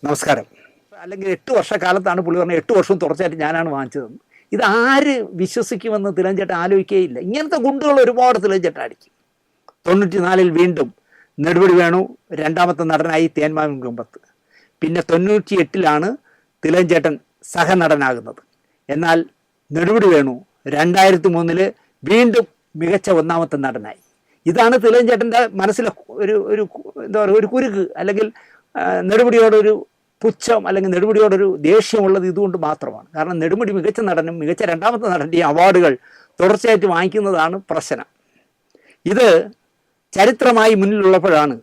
നമസ്കാരം. അല്ലെങ്കിൽ 8 വർഷക്കാലത്താണ് പുള്ളി പറഞ്ഞത് 8 വർഷവും തുടർച്ചയായിട്ട് ഞാനാണ് വാങ്ങിച്ചതെന്ന്. ഇതാര് വിശ്വസിക്കുമെന്ന് തിലകൻ ആലോചിക്കുകയില്ല. ഇങ്ങനത്തെ ഗുണ്ടുകൾ ഒരുപാട് തിലകൻ അടിക്കും. 94-ൽ വീണ്ടും നെടുമുടി വേണു രണ്ടാമത്തെ നടനായി തേന്മാവിൻ കൊമ്പത്ത്. പിന്നെ 98-ലാണ് തിലകൻ സഹനടനാകുന്നത്. എന്നാൽ നെടുമുടി വേണു 2003-ൽ വീണ്ടും മികച്ച ഒന്നാമത്തെ നടനായി. ഇതാണ് തിലകൻ മനസ്സിലെ ഒരു എന്താ പറയുക, ഒരു കുരുക്ക്, അല്ലെങ്കിൽ നെടുമുടിയോടൊരു പുച്ഛം, അല്ലെങ്കിൽ നെടുമുടിയോടൊരു ദേഷ്യമുള്ളത് ഇതുകൊണ്ട് മാത്രമാണ്. കാരണം നെടുമുടി മികച്ച നടനും മികച്ച രണ്ടാമത്തെ നടൻ്റെയും അവാർഡുകൾ തുടർച്ചയായിട്ട് വാങ്ങിക്കുന്നതാണ് പ്രശ്നം. ഇത് ചരിത്രമായി മുന്നിലുള്ളപ്പോഴാണ്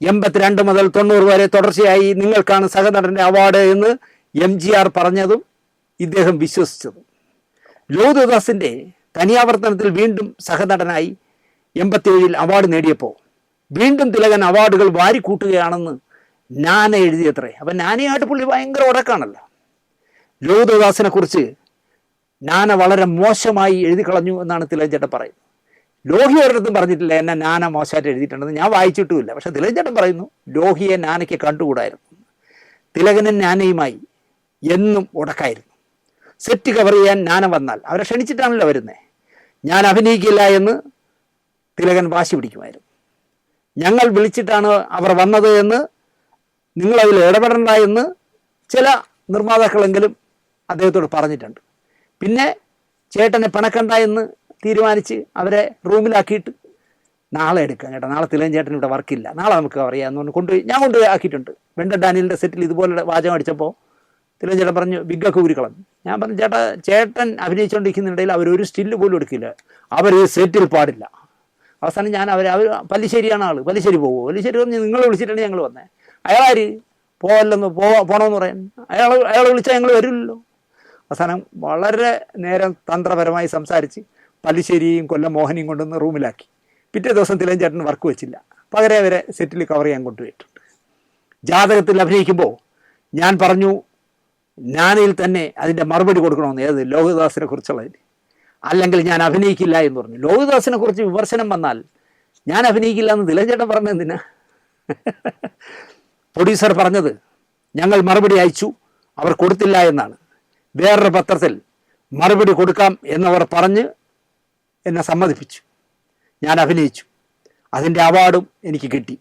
82 മുതൽ 90 വരെ തുടർച്ചയായി നിങ്ങൾക്കാണ് സഹനടൻ്റെ അവാർഡ് എന്ന് MGR പറഞ്ഞതും ഇദ്ദേഹം വിശ്വസിച്ചതും. ലോഹിതദാസിൻ്റെ തനിയാവർത്തനത്തിൽ വീണ്ടും സഹനടനായി 87-ൽ അവാർഡ് നേടിയപ്പോൾ വീണ്ടും തിലകൻ അവാർഡുകൾ വാരിക്കൂട്ടുകയാണെന്ന് നാന എഴുതിയത്രേ. അപ്പം നാനയായിട്ട് പുള്ളി ഭയങ്കര ഉടക്കാണല്ലോ. ലോഹിതദാസിനെ കുറിച്ച് നാന വളരെ മോശമായി എഴുതി കളഞ്ഞു എന്നാണ് തിലകൻ പറയുന്നത്. ലോഹി ഒരിടത്തും പറഞ്ഞിട്ടില്ല എന്നെ നാന മോശമായിട്ട് എഴുതിയിട്ടുണ്ടെന്ന്, ഞാൻ വായിച്ചിട്ടുമില്ല. പക്ഷെ തിലകൻ പറയുന്നു ലോഹിയെ നാനയ്ക്ക് കണ്ടുകൂടായിരുന്നു. തിലകനും നാനയുമായി എന്നും ഉടക്കായിരുന്നു. സെറ്റ് കവർ ചെയ്യാൻ നാന വന്നാൽ അവരെ ക്ഷണിച്ചിട്ടാണല്ലോ വരുന്നത്. ഞാൻ അഭിനയിക്കില്ല എന്ന് തിലകൻ വാശി പിടിക്കുമായിരുന്നു. ഞങ്ങൾ വിളിച്ചിട്ടാണ് അവർ വന്നത് എന്ന്, നിങ്ങളതിൽ ഇടപെടണ്ട എന്ന് ചില നിർമ്മാതാക്കളെങ്കിലും അദ്ദേഹത്തോട് പറഞ്ഞിട്ടുണ്ട്. പിന്നെ ചേട്ടനെ പിണക്കണ്ട എന്ന് തീരുമാനിച്ച് അവരെ റൂമിലാക്കിയിട്ട് നാളെ എടുക്കാം ചേട്ടാ, നാളെ തിലകൻ ചേട്ടൻ ഇവിടെ വർക്കില്ല, നാളെ നമുക്ക് അറിയാമെന്ന് പറഞ്ഞ് ഞാൻ കൊണ്ടുപോയി ആക്കിയിട്ടുണ്ട്. വെണ്ടൻ ഡാനിയലിൻ്റെ സെറ്റിൽ ഇതുപോലെ വാചകം അടിച്ചപ്പോൾ തിലകൻ ചേട്ടൻ പറഞ്ഞു ബിഗ്ഗൊക്കെ ഊരിക്കളഞ്ഞു. ഞാൻ പറഞ്ഞു ചേട്ടൻ അഭിനയിച്ചുകൊണ്ടിരിക്കുന്നിടയിൽ അവരൊരു സ്റ്റില്ല് പോലും എടുക്കില്ല, അവർ ഈ സെറ്റിൽ പാടില്ല. അവസാനം ഞാൻ അവർ പല്ലിശ്ശേരിയാണ് ആൾ, പല്ലിശ്ശേരി പോകുമോ, പല്ലിശ്ശേരി പറഞ്ഞ് നിങ്ങൾ വിളിച്ചിട്ടാണ് ഞങ്ങൾ വന്നത്, അയാളാര് പോവല്ലെന്ന് പോകണമെന്ന് പറയാൻ, അയാൾ വിളിച്ചാൽ ഞങ്ങൾ വരില്ലല്ലോ. അവസാനം വളരെ നേരം തന്ത്രപരമായി സംസാരിച്ച് പല്ലിശ്ശേരിയും കൊല്ലം മോഹനെയും കൊണ്ടുവന്ന് റൂമിലാക്കി. പിറ്റേ ദിവസം തിലകൻ വർക്ക് വെച്ചില്ല, പകരം അവരെ സെറ്റിൽ കവർ ചെയ്യാൻ കൊണ്ടുപോയിട്ടുണ്ട്. ജാതകത്തിൽ അഭിനയിക്കുമ്പോൾ ഞാൻ പറഞ്ഞു നാനയിൽ തന്നെ അതിൻ്റെ മറുപടി കൊടുക്കണമെന്ന്, ഏത് ലോഹിതദാസിനെ കുറിച്ചുള്ളതിന്, അല്ലെങ്കിൽ ഞാൻ അഭിനയിക്കില്ല എന്ന് പറഞ്ഞു. ലോഹിതദാസിനെ കുറിച്ച് വിമർശനം വന്നാൽ ഞാൻ അഭിനയിക്കില്ല എന്ന് തിലകൻ പറഞ്ഞത് എന്തിനാ? പ്രൊഡ്യൂസർ പറഞ്ഞത് ഞങ്ങൾ മറുപടി അയച്ചു, അവർ കൊടുത്തില്ല എന്നാണ്. വേറൊരു പത്രത്തിൽ മറുപടി കൊടുക്കാം എന്നവർ പറഞ്ഞ് എന്നെ സമ്മതിപ്പിച്ചു. ഞാൻ അഭിനയിച്ചു, അതിൻ്റെ അവാർഡും എനിക്ക് കിട്ടി.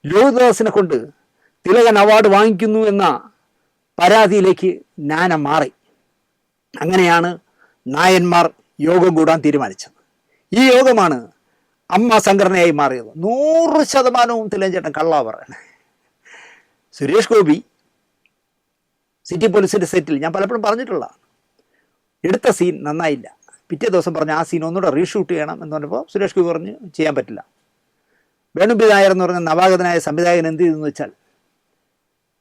ലോഹിതദാസിനെ കൊണ്ട് തിലകൻ അവാർഡ് വാങ്ങിക്കുന്നു എന്ന പരാതിയിലേക്ക് നാന മാറി. അങ്ങനെയാണ് നായന്മാർ യോഗം കൂടാൻ തീരുമാനിച്ചത്. ഈ യോഗമാണ് അമ്മ സംഘടനയായി മാറിയത്. 100% തിലകൻ കള്ളാ പറയണേ. സുരേഷ് ഗോപി സിറ്റി പോലീസിൻ്റെ സെറ്റിൽ ഞാൻ പലപ്പോഴും പറഞ്ഞിട്ടുള്ളതാണ്, എടുത്ത സീൻ നന്നായില്ല. പിറ്റേ ദിവസം പറഞ്ഞ് ആ സീൻ ഒന്നുകൂടെ റീഷൂട്ട് ചെയ്യണം എന്ന് പറഞ്ഞപ്പോൾ സുരേഷ് ഗോപി പറഞ്ഞ് ചെയ്യാൻ പറ്റില്ല. വേണുപി നായർ എന്ന് പറഞ്ഞ നവാഗതനായ സംവിധായകൻ എന്ത് ചെയ്തെന്ന് വെച്ചാൽ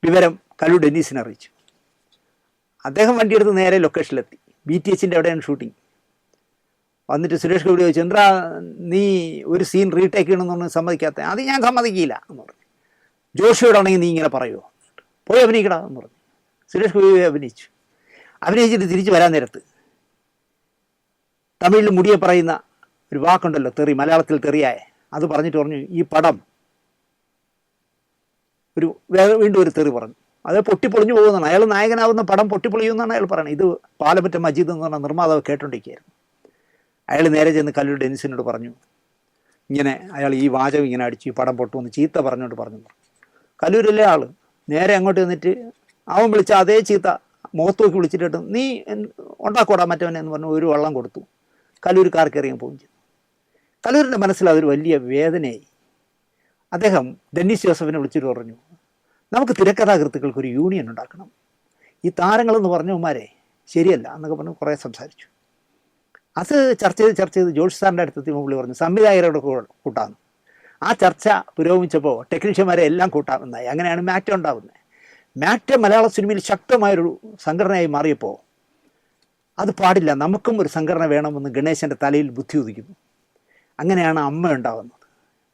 വിവരം കല്ലു ഡെന്നീസിനെ അറിയിച്ചു. അദ്ദേഹം വണ്ടിയെടുത്ത് നേരെ ലൊക്കേഷനിലെത്തി. BTHൻ്റെ അവിടെയാണ് ഷൂട്ടിങ്. വന്നിട്ട് സുരേഷ് ഗോപി ചോദിച്ചു, എന്താ നീ ഒരു സീൻ റീടേക്ക് ചെയ്യണമെന്ന് പറഞ്ഞ് സമ്മതിക്കാത്ത? അത് ഞാൻ സമ്മതിക്കില്ല എന്ന് പറഞ്ഞു. ജോഷിയോടാണെങ്കിൽ നീ ഇങ്ങനെ പറയുമോ, പോയി അഭിനയിക്കടാ എന്ന് പറഞ്ഞു. സുരേഷ് ഗോപി അഭിനയിച്ചിട്ട് തിരിച്ച് വരാൻ നേരത്ത് തമിഴിൽ മുടിയെ പറയുന്ന ഒരു വാക്കുണ്ടല്ലോ, തെറി, മലയാളത്തിൽ തെറിയായ, അത് പറഞ്ഞിട്ട് പറഞ്ഞു ഈ പടം വീണ്ടും ഒരു തെറി പറഞ്ഞു. അത് പൊട്ടിപ്പൊളിഞ്ഞു പോകുന്നതാണ്. അയാൾ നായകനാവുന്ന പടം പൊട്ടിപ്പൊളിയുമെന്നാണ് അയാൾ പറയുന്നത്. ഇത് പാലമറ്റ മജീദ് എന്ന് പറഞ്ഞ നിർമ്മാതാവ് കേട്ടോണ്ടിരിക്കുകയായിരുന്നു. അയാൾ നേരെ ചെന്ന് കല്ലൂർ ഡെന്നിസിനോട് പറഞ്ഞു, ഇങ്ങനെ അയാൾ ഈ വാചകം ഇങ്ങനെ അടിച്ചു, ഈ പടം പൊട്ടുമെന്ന് ചീത്ത പറഞ്ഞുകൊണ്ട് പറഞ്ഞു. കല്ലൂരിലെ ആൾ നേരെ അങ്ങോട്ട് വന്നിട്ട് അവൻ വിളിച്ച അതേ ചീത്ത മുഖത്ത് നോക്കി വിളിച്ചിട്ട് നീ ഉണ്ടാക്കോടാ മറ്റവനെ എന്ന് പറഞ്ഞു ഒരു വള്ളം കൊടുത്തു. കല്ലൂർക്കാർക്ക് ഇറങ്ങി പോവുകയും ചെയ്തു. കല്ലൂരിൻ്റെ മനസ്സിൽ അതൊരു വലിയ വേദനയായി. അദ്ദേഹം ഡെന്നിസ് ജോസഫിനെ വിളിച്ചിട്ട് പറഞ്ഞു, നമുക്ക് തിരക്കഥാകൃത്തുക്കൾക്ക് ഒരു യൂണിയൻ ഉണ്ടാക്കണം, ഈ താരങ്ങളെന്ന് പറഞ്ഞവന്മാരെ ശരിയല്ല എന്നൊക്കെ പറഞ്ഞ് കുറേ സംസാരിച്ചു. അത് ചർച്ച ചെയ്ത് ജോഷി സാറിൻ്റെ അടുത്തെത്തി പുള്ളി പറഞ്ഞു സംവിധായകരോട് കൂട്ടാമെന്ന്. ആ ചർച്ച പുരോഗമിച്ചപ്പോൾ ടെക്നീഷ്യന്മാരെ എല്ലാം കൂട്ടാമെന്നായി. അങ്ങനെയാണ് മാറ്റം ഉണ്ടാകുന്നത്. മാറ്റം മലയാള സിനിമയിൽ ശക്തമായൊരു സംഘടനയായി മാറിയപ്പോൾ അത് പാടില്ല, നമുക്കും ഒരു സംഘടന വേണമെന്ന് ഗണേശൻ്റെ തലയിൽ ബുദ്ധി ഉദിക്കുന്നു. അങ്ങനെയാണ് അമ്മ ഉണ്ടാകുന്നത്.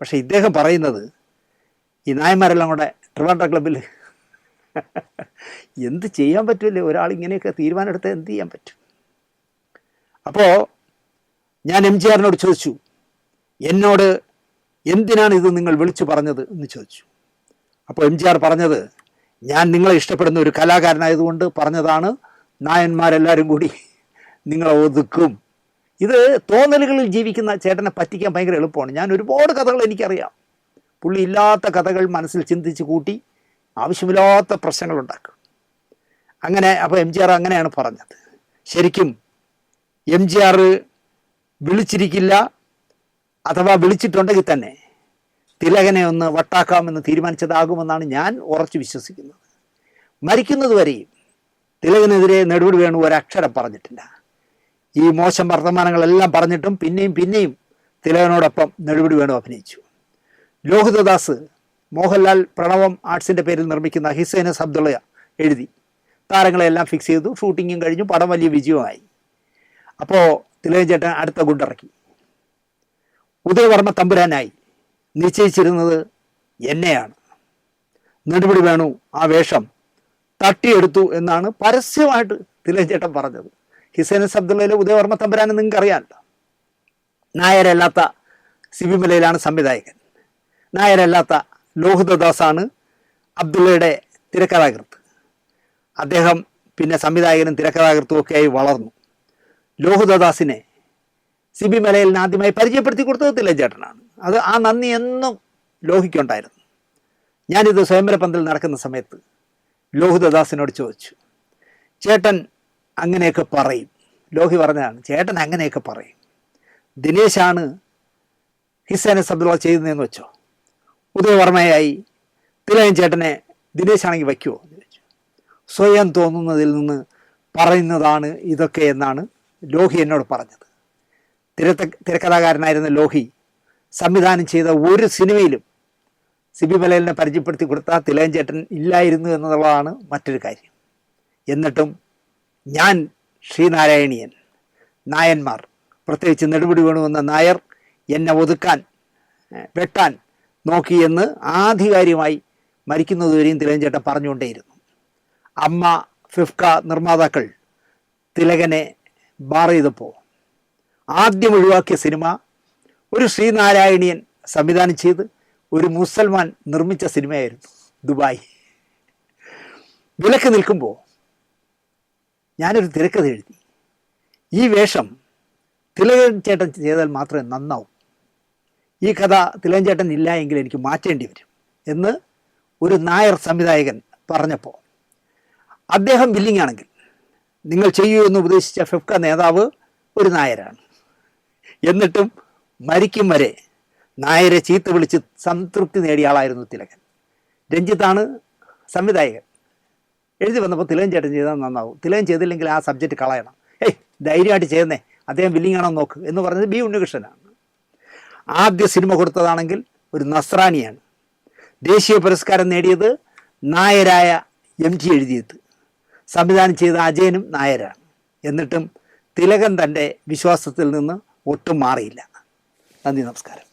പക്ഷേ ഇദ്ദേഹം പറയുന്നത് ഈ നായന്മാരെല്ലാം കൂടെ ട്രിവാൻഡ്രം ക്ലബ്ബിൽ എന്ത് ചെയ്യാൻ പറ്റുമല്ലേ, ഒരാൾ ഇങ്ങനെയൊക്കെ തീരുമാനം എടുത്താൽ എന്ത് ചെയ്യാൻ പറ്റും? അപ്പോൾ ഞാൻ MGRനോട് ചോദിച്ചു, എന്നോട് എന്തിനാണ് ഇത് നിങ്ങൾ വിളിച്ചു പറഞ്ഞത് എന്ന് ചോദിച്ചു. അപ്പോൾ MGR പറഞ്ഞത്, ഞാൻ നിങ്ങളെ ഇഷ്ടപ്പെടുന്ന ഒരു കലാകാരനായതുകൊണ്ട് പറഞ്ഞതാണ്, നായന്മാരെല്ലാവരും കൂടി നിങ്ങളെ ഒതുക്കും. ഇത് തോന്നലുകളിൽ ജീവിക്കുന്ന ചേട്ടനെ പറ്റിക്കാൻ ഭയങ്കര എളുപ്പമാണ്. ഞാൻ ഒരുപാട് കഥകൾ എനിക്കറിയാം. പുള്ളി ഇല്ലാത്ത കഥകൾ മനസ്സിൽ ചിന്തിച്ച് കൂട്ടി ആവശ്യമില്ലാത്ത പ്രശ്നങ്ങളുണ്ടാക്കും. അങ്ങനെ അപ്പോൾ MGR അങ്ങനെയാണ് പറഞ്ഞത്. ശരിക്കും MGR വിളിച്ചിരിക്കില്ല, അഥവാ വിളിച്ചിട്ടുണ്ടെങ്കിൽ തന്നെ തിലകനെ ഒന്ന് വട്ടാക്കാമെന്ന് തീരുമാനിച്ചതാകുമെന്നാണ് ഞാൻ ഉറച്ചു വിശ്വസിക്കുന്നത്. മരിക്കുന്നതുവരെയും തിലകനെതിരെ നെടുമുടി വേണു ഒരക്ഷരം പറഞ്ഞിട്ടില്ല. ഈ മോശം വർത്തമാനങ്ങളെല്ലാം പറഞ്ഞിട്ടും പിന്നെയും തിലകനോടൊപ്പം നെടുമുടി വേണു അഭിനയിച്ചു. ലോഹിതദാസ് മോഹൻലാൽ പ്രണവം ആർട്സിൻ്റെ പേരിൽ നിർമ്മിക്കുന്ന ഹിസൈനസ് അബ്ദുള്ള എഴുതി, താരങ്ങളെല്ലാം ഫിക്സ് ചെയ്തു, ഷൂട്ടിങ്ങും കഴിഞ്ഞു, പടം വലിയ വിജയമായി. അപ്പോൾ തിലകൻ ചേട്ടൻ അടുത്ത ഗുണ്ടിറക്കി. ഉദയവർമ്മ തമ്പുരാനായി നിശ്ചയിച്ചിരുന്നത് എന്നെയാണ്. നെടുമുടി വേണു ആ വേഷം തട്ടിയെടുത്തു എന്നാണ് പരസ്യമായിട്ട് തിലകൻ ചേട്ടൻ പറഞ്ഞത്. ഹിസൈനസ് അബ്ദുള്ളയിലെ ഉദയവർമ്മ തമ്പുരാനെ നിങ്ങൾക്ക് അറിയാമല്ലോ. നായരല്ലാത്ത സിബി മലയിലാണ് സംവിധായകൻ. നായരല്ലാത്ത ലോഹിതദാസാണ് അബ്ദുള്ളയുടെ തിരക്കഥാകൃത്ത്. അദ്ദേഹം പിന്നെ സംവിധായകനും തിരക്കഥാകൃത്തും ഒക്കെയായി വളർന്നു. ലോഹിതദാസിനെ സിബി മലയിലിന് ആദ്യമായി പരിചയപ്പെടുത്തി കൊടുത്തത് തിലകൻ ചേട്ടനാണ്. അത് ആ നന്ദി എന്നും ലോഹിക്കുണ്ടായിരുന്നു. ഞാനിത് സ്വയംവര പന്തൽ നടക്കുന്ന സമയത്ത് ലോഹിതദാസിനോട് ചോദിച്ചു, ചേട്ടൻ അങ്ങനെയൊക്കെ പറയും. ലോഹി പറഞ്ഞതാണ്, ചേട്ടൻ അങ്ങനെയൊക്കെ പറയും, ദിനേശാണ് ഹിസൈനസ് അബ്ദുള്ള ചെയ്യുന്നതെന്ന് വെച്ചോ, ഉദയവർമ്മയായി തിലകൻ ചേട്ടനെ ദിനേശാണെങ്കിൽ വയ്ക്കുമോ എന്ന് ചോദിച്ചു. സ്വയം തോന്നുന്നതിൽ നിന്ന് പറയുന്നതാണ് ഇതൊക്കെ എന്നാണ് ലോഹി എന്നോട് പറഞ്ഞത്. തിരക്കഥാകാരനായിരുന്ന ലോഹി സംവിധാനം ചെയ്ത ഒരു സിനിമയിലും സിബി മലയിലിനെ പരിചയപ്പെടുത്തി കൊടുത്ത തിലകൻ ചേട്ടൻ ഇല്ലായിരുന്നു എന്നുള്ളതാണ് മറ്റൊരു കാര്യം. എന്നിട്ടും ഞാൻ ശ്രീനാരായണീയൻ, നായന്മാർ, പ്രത്യേകിച്ച് നെടുമുടി വേണു എന്ന നായർ എന്നെ ഒതുക്കാൻ വെട്ടാൻ നോക്കിയെന്ന് ആധികാരികമായി മരിക്കുന്നതുവരെയും തിലകൻ ചേട്ടൻ പറഞ്ഞുകൊണ്ടേയിരുന്നു. അമ്മ, ഫിഫ്ക നിർമ്മാതാക്കൾ തിലകനെ ബാർ ചെയ്തപ്പോൾ ആദ്യം ഒഴിവാക്കിയ സിനിമ ഒരു ശ്രീനാരായണീയൻ സംവിധാനം ചെയ്ത് ഒരു മുസൽമാൻ നിർമ്മിച്ച സിനിമയായിരുന്നു ദുബായ്. വിലക്ക് നിൽക്കുമ്പോൾ ഞാനൊരു തിരക്കഥ എഴുതി. ഈ വേഷം തിലകൻ ചേട്ടൻ ചെയ്താൽ മാത്രമേ നന്നാവും, ഈ കഥ തിലകൻ ചേട്ടൻ ഇല്ല എങ്കിൽ എനിക്ക് മാറ്റേണ്ടി വരും എന്ന് ഒരു നായർ സംവിധായകൻ പറഞ്ഞപ്പോൾ, അദ്ദേഹം ബില്ലിംഗ് ആണെങ്കിൽ നിങ്ങൾ ചെയ്യൂ എന്ന് ഉപദേശിച്ച ഫിഫ്ക നേതാവ് ഒരു നായരാണ്. എന്നിട്ടും മരിക്കും വരെ നായരെ ചീത്ത വിളിച്ച് സംതൃപ്തി നേടിയ ആളായിരുന്നു തിലകൻ. രഞ്ജിത്താണ് സംവിധായകൻ. എഴുതി വന്നപ്പോൾ തിലകൻ ചേട്ടൻ ചെയ്താൽ നന്നാവും, തിലകൻ ചെയ്തില്ലെങ്കിൽ ആ സബ്ജക്റ്റ് കളയണം, ധൈര്യമായിട്ട് ചെയ്യുന്നേ, അദ്ദേഹം ബില്ലിംഗ് ആണോ നോക്ക് എന്ന് പറഞ്ഞത് ബി ഉണ്ണികൃഷ്ണനാണ്. ആദ്യ സിനിമ കൊടുത്തതാണെങ്കിൽ ഒരു നസ്രാണിയാണ്. ദേശീയ പുരസ്കാരം നേടിയത് നായരായ MG എഴുതിയത്. സംവിധാനം ചെയ്ത അജയനും നായരാണ്. എന്നിട്ടും തിലകൻ തൻ്റെ വിശ്വാസത്തിൽ നിന്ന് ഒട്ടും മാറിയില്ല. നന്ദി, നമസ്കാരം.